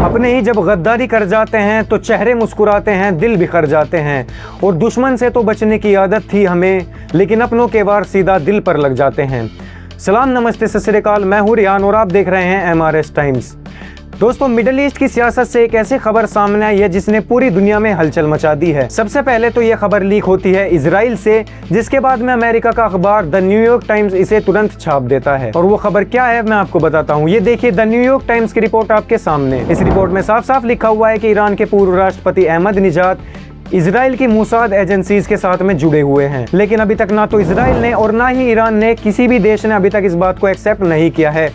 अपने ही जब गद्दारी कर जाते हैं तो चेहरे मुस्कुराते हैं, दिल बिखर जाते हैं। और दुश्मन से तो बचने की आदत थी हमें, लेकिन अपनों के वार सीधा दिल पर लग जाते हैं। सलाम, नमस्ते, सत श्री अकाल। मैं हूँ रियान और आप देख रहे हैं MRS टाइम्स। दोस्तों, मिडिल ईस्ट की सियासत से एक ऐसी खबर सामने आई है जिसने पूरी दुनिया में हलचल मचा दी है। सबसे पहले तो ये खबर लीक होती है इजराइल से, जिसके बाद में अमेरिका का अखबार द न्यूयॉर्क टाइम्स इसे तुरंत छाप देता है। और वो खबर क्या है मैं आपको बताता हूँ। ये देखिए द न्यूयॉर्क टाइम्स की रिपोर्ट आपके सामने। इस रिपोर्ट में साफ साफ लिखा हुआ है कि ईरान के पूर्व राष्ट्रपति अहमदनेजाद इजराइल की मोसाद एजेंसीज के साथ में जुड़े हुए हैं। लेकिन अभी तक ना तो इजराइल ने और ना ही ईरान ने, किसी भी देश ने अभी तक इस बात को एक्सेप्ट नहीं किया है।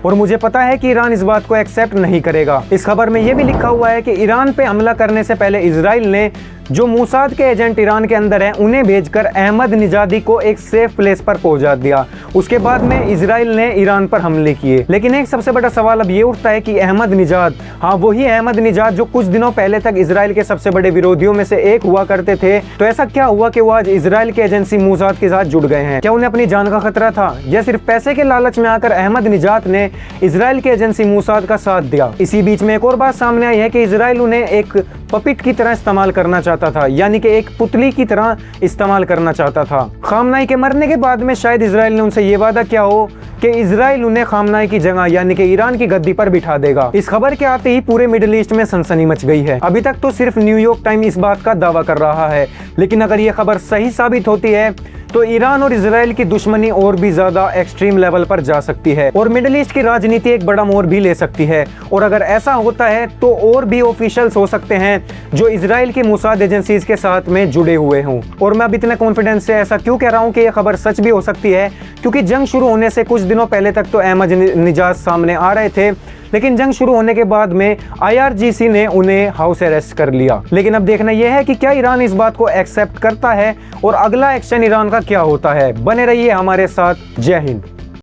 और मुझे पता है कि ईरान इस बात को एक्सेप्ट नहीं करेगा। इस खबर में यह भी लिखा हुआ है कि ईरान पे हमला करने से पहले इजराइल ने जो मोसाद के एजेंट ईरान के अंदर हैं उन्हें भेजकर अहमदनेजादी को एक सेफ प्लेस पर पहुंचा दिया। उसके बाद में इजराइल ने ईरान पर हमले किए। लेकिन एक सबसे बड़ा सवाल अब ये उठता है कि अहमदनेजाद, हाँ वही अहमदनेजाद जो कुछ दिनों पहले तक इजराइल के सबसे बड़े विरोधियों में से एक हुआ करते थे, तो ऐसा क्या हुआ कि वो आज इजराइल के एजेंसी मोसाद के साथ जुड़ गए हैं? क्या उन्हें अपनी जान का खतरा था, या सिर्फ पैसे के लालच में आकर अहमदनेजाद ने इजराइल के एजेंसी मोसाद का साथ दिया? इसी बीच में एक और बात सामने आई है कि इजराइल उन्हें एक पपिट की तरह इस्तेमाल करना चाहता था, यानी कि एक पुतली की तरह इस्तेमाल करना चाहता था। खामनाई के मरने के बाद में शायद इजराइल ने उनसे ये वादा किया हो कि इजराइल उन्हें खामनाई की जगह यानी कि ईरान की गद्दी पर बिठा देगा। इस खबर के आते ही पूरे मिडिल ईस्ट में सनसनी मच गई है। अभी तक तो सिर्फ न्यूयॉर्क टाइम इस बात का दावा कर रहा है, लेकिन अगर ये खबर सही साबित होती है तो ईरान और इजराइल की दुश्मनी और भी ज्यादा एक्सट्रीम लेवल पर जा सकती है और मिडिल ईस्ट की राजनीति एक बड़ा मोड़ भी ले सकती है। और अगर ऐसा होता है तो और भी ऑफिशियल्स हो सकते हैं जो इजराइल की मोसाद एजेंसीज के साथ में जुड़े हुए हों। और मैं अब इतने कॉन्फिडेंस से ऐसा क्यों कह रहा हूं कि यह खबर सच भी हो सकती है, क्योंकि जंग शुरू होने से कुछ दिनों पहले तक तो अहमदनेजाद सामने आ रहे थे, लेकिन जंग शुरू होने के बाद में IRGC ने उन्हें हाउस अरेस्ट कर लिया। लेकिन अब देखना यह है कि क्या ईरान इस बात को एक्सेप्ट करता है और अगला एक्शन ईरान का क्या होता है। बने रहिए हमारे साथ। जय हिंद।